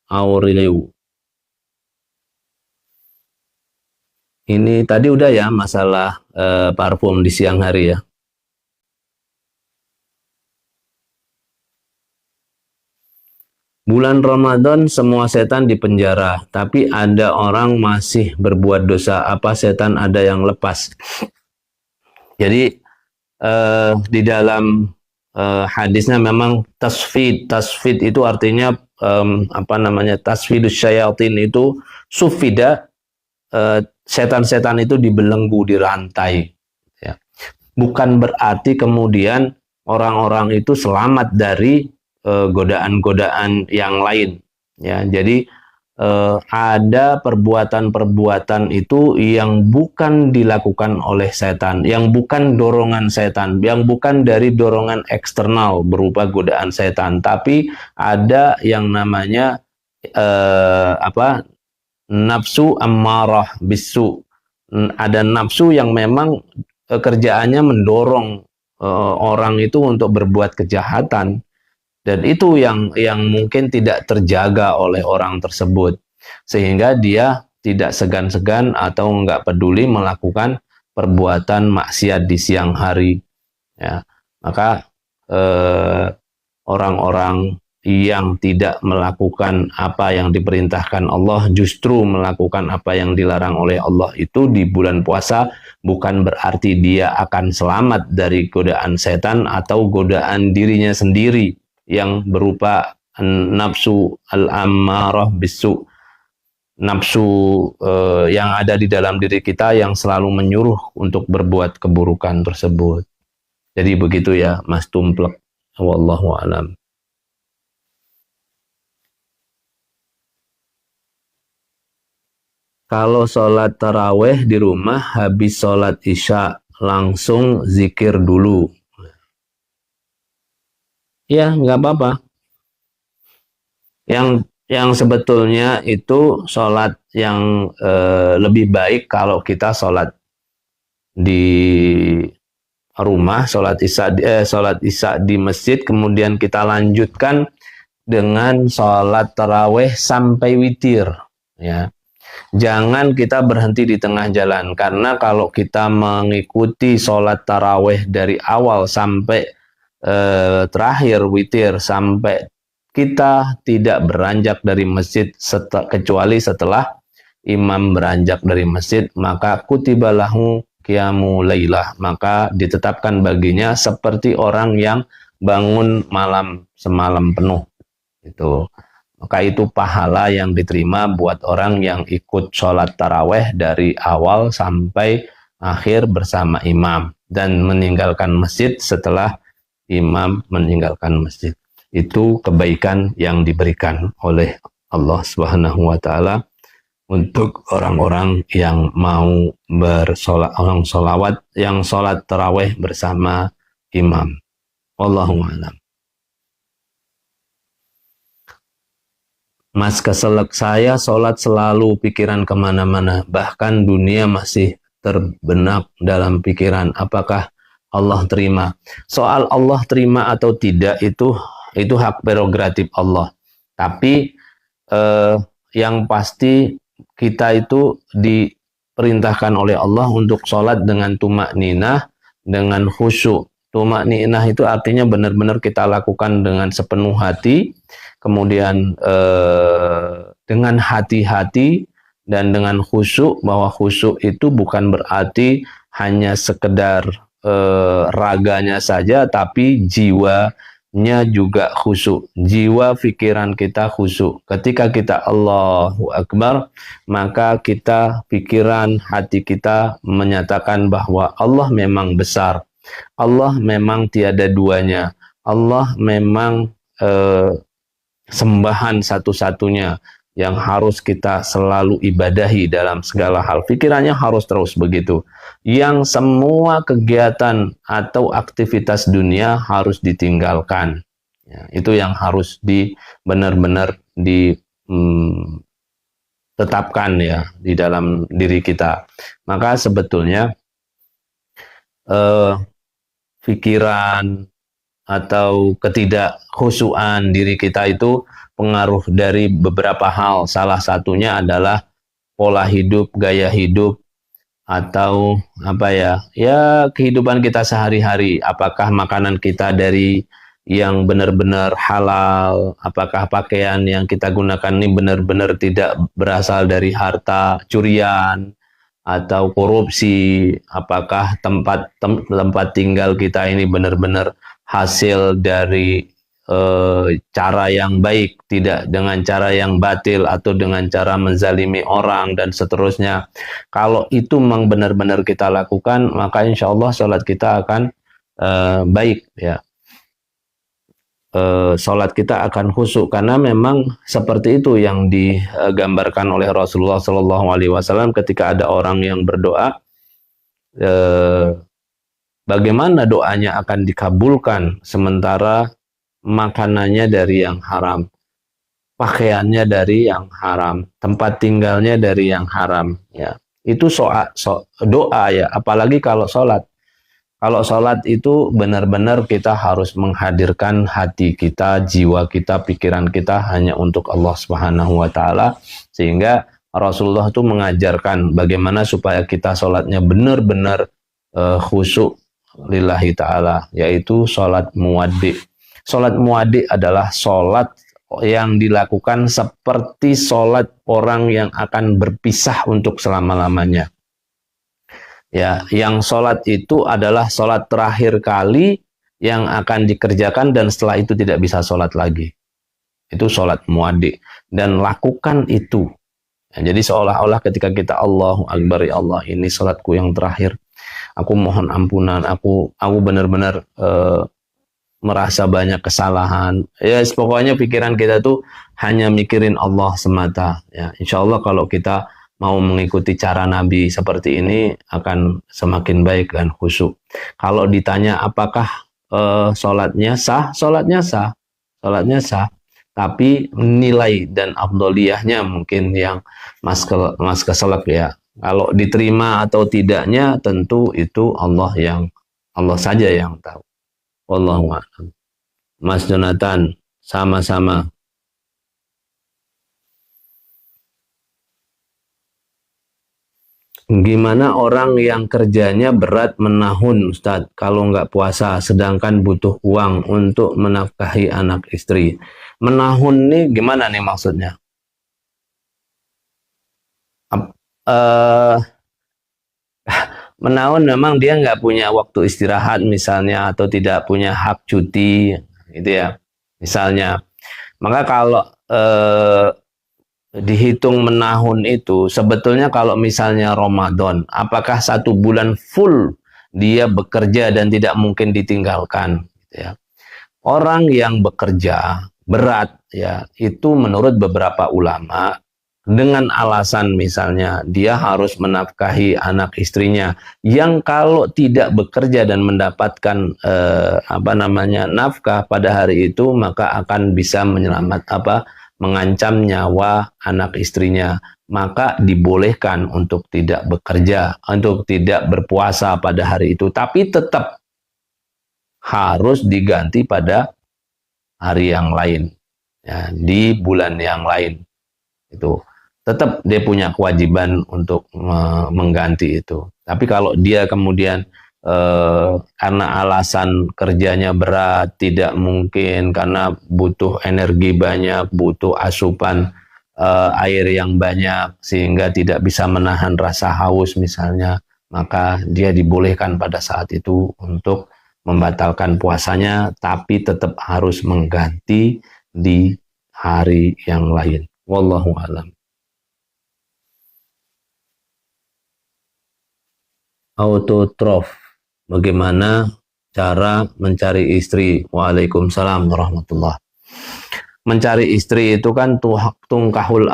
Aureliu. Ini tadi udah ya masalah parfum di siang hari ya. Bulan Ramadan semua setan dipenjara, tapi ada orang masih berbuat dosa. Apa setan ada yang lepas? Jadi di dalam hadisnya memang tasfid. Tasfid itu artinya apa namanya? Tasfidus syayatin itu sufida, setan-setan itu dibelenggu, dirantai. Ya. Bukan berarti kemudian orang-orang itu selamat dari godaan-godaan yang lain. Ya, jadi ada perbuatan-perbuatan itu yang bukan dilakukan oleh setan, yang bukan dorongan setan, yang bukan dari dorongan eksternal berupa godaan setan, tapi ada yang namanya nafsu ammarah bisu. Ada nafsu yang memang kerjaannya mendorong orang itu untuk berbuat kejahatan. Dan itu yang mungkin tidak terjaga oleh orang tersebut. Sehingga dia tidak segan-segan atau nggak peduli melakukan perbuatan maksiat di siang hari. Ya. Maka orang-orang yang tidak melakukan apa yang diperintahkan Allah, justru melakukan apa yang dilarang oleh Allah itu di bulan puasa, bukan berarti dia akan selamat dari godaan setan atau godaan dirinya sendiri yang berupa nafsu al-ammarah bisu, nafsu yang ada di dalam diri kita yang selalu menyuruh untuk berbuat keburukan tersebut. Jadi begitu ya Mas Tumplek. Wallahu a'lam. Kalau sholat taraweh di rumah, habis sholat isya, langsung zikir dulu. Ya, nggak apa-apa. Yang sebetulnya itu sholat yang lebih baik kalau kita sholat di rumah, sholat isya di masjid, kemudian kita lanjutkan dengan sholat taraweh sampai witir. Ya. Jangan kita berhenti di tengah jalan, karena kalau kita mengikuti sholat taraweh dari awal sampai terakhir witir, sampai kita tidak beranjak dari masjid kecuali setelah imam beranjak dari masjid, maka kutibalahu qiyamu lailah, maka ditetapkan baginya seperti orang yang bangun malam semalam penuh. Itu. Maka itu pahala yang diterima buat orang yang ikut sholat taraweh dari awal sampai akhir bersama imam dan meninggalkan masjid setelah imam meninggalkan masjid. Itu kebaikan yang diberikan oleh Allah Subhanahu wa taala untuk orang-orang yang mau orang sholawat, yang sholat taraweh bersama imam. Wallahu a'lam. Mas, keselak saya sholat selalu pikiran kemana-mana, bahkan dunia masih terbenak dalam pikiran. Apakah Allah terima? Soal Allah terima atau tidak itu hak prerogatif Allah. Tapi yang pasti kita itu diperintahkan oleh Allah untuk sholat dengan tumak ninah, dengan khusyuk. Tumak ninah itu artinya benar-benar kita lakukan dengan sepenuh hati, kemudian dengan hati-hati dan dengan khusyuk, bahwa khusyuk itu bukan berarti hanya sekedar raganya saja, tapi jiwanya juga khusyuk, jiwa pikiran kita khusyuk. Ketika kita Allahu Akbar, maka kita, pikiran hati kita menyatakan bahwa Allah memang besar, Allah memang tiada duanya, Allah memang sembahan satu-satunya yang harus kita selalu ibadahi dalam segala hal. Pikirannya harus terus begitu. Yang semua kegiatan atau aktivitas dunia harus ditinggalkan. Ya, itu yang harus benar-benar ditetapkan ya di dalam diri kita. Maka sebetulnya pikiran atau ketidakkhusyuan diri kita itu pengaruh dari beberapa hal. Salah satunya adalah pola hidup, gaya hidup, atau apa ya, ya kehidupan kita sehari-hari. Apakah makanan kita dari yang benar-benar halal, apakah pakaian yang kita gunakan ini benar-benar tidak berasal dari harta curian atau korupsi, apakah tempat tinggal kita ini benar-benar hasil dari cara yang baik, tidak dengan cara yang batil atau dengan cara menzalimi orang dan seterusnya. Kalau itu memang benar-benar kita lakukan, maka insya Allah sholat kita akan baik, ya. Sholat kita akan khusyuk, karena memang seperti itu yang digambarkan oleh Rasulullah SAW ketika ada orang yang berdoa, bagaimana doanya akan dikabulkan sementara makanannya dari yang haram, pakaiannya dari yang haram, tempat tinggalnya dari yang haram, ya. Itu doa, ya, apalagi kalau sholat. Kalau sholat itu benar-benar kita harus menghadirkan hati kita, jiwa kita, pikiran kita hanya untuk Allah Subhanahu wa Ta'ala, sehingga Rasulullah itu mengajarkan bagaimana supaya kita sholatnya benar-benar khusyuk lillahi ta'ala, yaitu sholat muwaddi. Sholat muwaddi adalah sholat yang dilakukan seperti sholat orang yang akan berpisah untuk selama-lamanya. Ya, yang sholat itu adalah sholat terakhir kali yang akan dikerjakan dan setelah itu tidak bisa sholat lagi. Itu sholat muwaddi. Dan lakukan itu. Ya, jadi seolah-olah ketika kita Allahu Akbar, ya Allah, ini sholatku yang terakhir. Aku mohon ampunan. Aku benar-benar merasa banyak kesalahan. Ya, pokoknya pikiran kita tuh hanya mikirin Allah semata. Ya, insya Allah kalau kita mau mengikuti cara Nabi seperti ini akan semakin baik dan khusyuk. Kalau ditanya apakah sholatnya sah, sholatnya sah, sholatnya sah. Tapi nilai dan afdoliyahnya mungkin yang mas keselak, ya. Kalau diterima atau tidaknya tentu itu Allah saja yang tahu. Wallahu a'lam. Mas Jonathan, sama-sama. Gimana orang yang kerjanya berat menahun, Ustadz, kalau nggak puasa, sedangkan butuh uang untuk menafkahi anak istri. Menahun nih gimana nih maksudnya? Menahun memang dia nggak punya waktu istirahat misalnya, atau tidak punya hak cuti, gitu ya, misalnya. Maka kalau dihitung menahun itu sebetulnya kalau misalnya Ramadan, apakah 1 bulan full dia bekerja dan tidak mungkin ditinggalkan, gitu ya. Orang yang bekerja berat, ya, itu menurut beberapa ulama dengan alasan misalnya dia harus menafkahi anak istrinya, yang kalau tidak bekerja dan mendapatkan nafkah pada hari itu, maka akan bisa mengancam nyawa anak istrinya, maka dibolehkan untuk tidak bekerja, untuk tidak berpuasa pada hari itu, tapi tetap harus diganti pada hari yang lain, ya, di bulan yang lain. Itu tetap dia punya kewajiban untuk mengganti itu. Tapi kalau dia kemudian karena alasan kerjanya berat, tidak mungkin, karena butuh energi banyak, butuh asupan air yang banyak, sehingga tidak bisa menahan rasa haus misalnya, maka dia dibolehkan pada saat itu untuk membatalkan puasanya, tapi tetap harus mengganti di hari yang lain. Wallahu a'lam. Autotrof, bagaimana cara mencari istri? Waalaikumsalam warahmatullah. Mencari istri itu kan tungkahul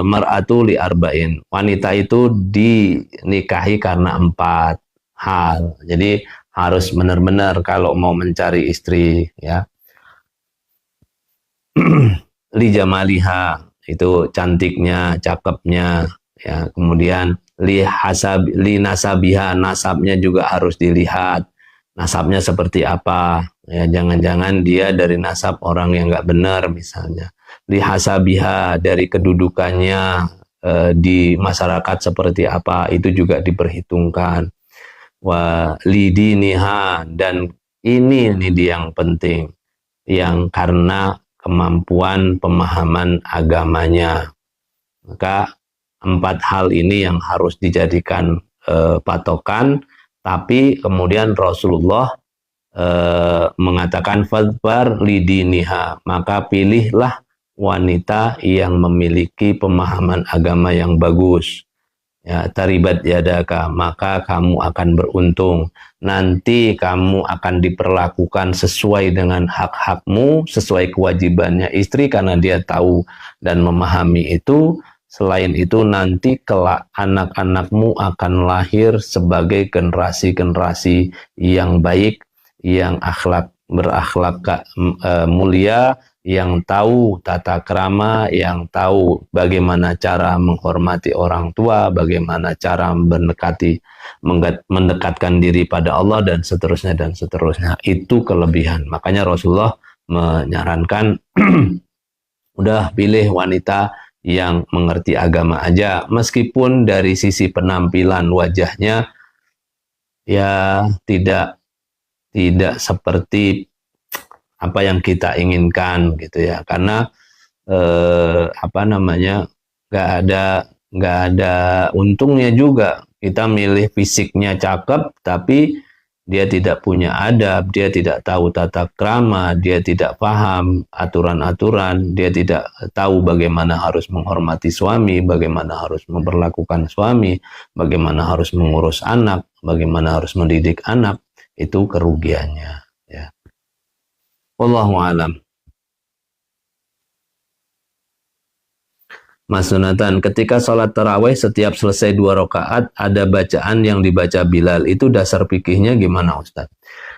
mar'atu li arba'in. Wanita itu dinikahi karena 4 hal. Jadi harus benar-benar kalau mau mencari istri, ya. Li jamaliha, itu cantiknya, cakepnya, ya. Kemudian li nasabiha, nasabnya juga harus dilihat, nasabnya seperti apa, Ya, jangan-jangan dia dari nasab orang yang nggak benar misalnya. Lihasabiha, dari kedudukannya di masyarakat seperti apa, itu juga diperhitungkan. Wa lidiniha, dan ini dia yang penting, yang karena kemampuan pemahaman agamanya. Maka 4 hal ini yang harus dijadikan patokan, tapi kemudian Rasulullah mengatakan fadbar lidiniha, maka pilihlah wanita yang memiliki pemahaman agama yang bagus. Ya, taribat yadaka, maka kamu akan beruntung. Nanti kamu akan diperlakukan sesuai dengan hak-hakmu, sesuai kewajibannya istri, karena dia tahu dan memahami itu. Selain itu, nanti kelak anak-anakmu akan lahir sebagai generasi-generasi yang baik, yang berakhlak mulia, yang tahu tata krama, yang tahu bagaimana cara menghormati orang tua, bagaimana cara mendekatkan diri pada Allah, dan seterusnya dan seterusnya. Itu kelebihan. Makanya Rasulullah menyarankan udah pilih wanita yang mengerti agama aja, meskipun dari sisi penampilan wajahnya ya tidak seperti apa yang kita inginkan gitu ya, karena nggak ada untungnya juga kita milih fisiknya cakep tapi dia tidak punya adab, dia tidak tahu tata krama, dia tidak paham aturan-aturan, dia tidak tahu bagaimana harus menghormati suami, bagaimana harus memperlakukan suami, bagaimana harus mengurus anak, bagaimana harus mendidik anak. Itu kerugiannya, ya. Wallahu alam. Mas Sunatan, ketika sholat tarawih setiap selesai 2 rakaat ada bacaan yang dibaca Bilal, itu dasar fikihnya gimana Ustaz?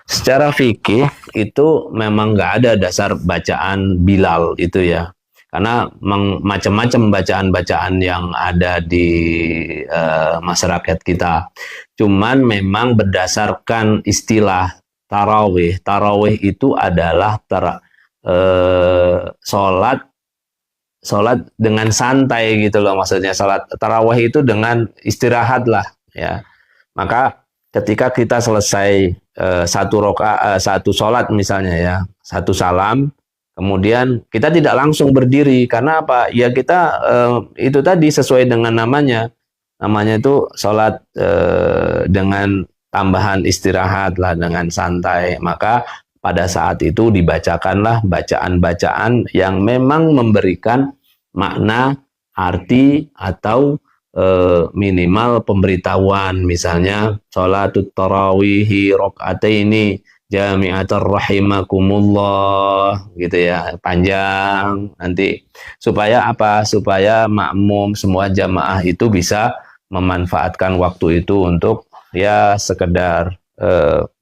Secara fikih itu memang nggak ada dasar bacaan Bilal itu ya, karena macam-macam bacaan-bacaan yang ada di masyarakat kita. Cuman memang berdasarkan istilah tarawih, tarawih itu adalah sholat dengan santai gitu loh, maksudnya sholat tarawih itu dengan istirahat lah ya. Maka ketika kita selesai satu sholat misalnya ya, satu salam, kemudian kita tidak langsung berdiri, karena apa ya, kita itu tadi sesuai dengan namanya itu sholat dengan tambahan istirahat lah, dengan santai. Maka pada saat itu dibacakanlah bacaan-bacaan yang memang memberikan makna, arti, atau minimal pemberitahuan. Misalnya, sholatut tarawihi rok'ataini jami'atar rahimakumullah, gitu ya, panjang nanti. Supaya apa? Supaya makmum semua jamaah itu bisa memanfaatkan waktu itu untuk ya sekedar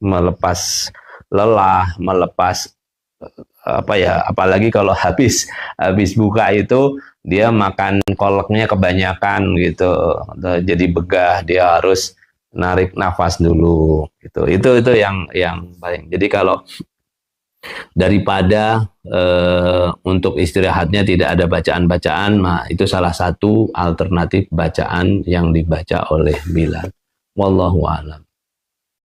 melepas lelah, melepas apalagi kalau habis buka itu dia makan kolaknya kebanyakan gitu, jadi begah, dia harus narik nafas dulu gitu. Itu yang paling. Jadi kalau daripada untuk istirahatnya tidak ada bacaan-bacaan, nah itu salah satu alternatif bacaan yang dibaca oleh Bilal. Wallahu a'lam.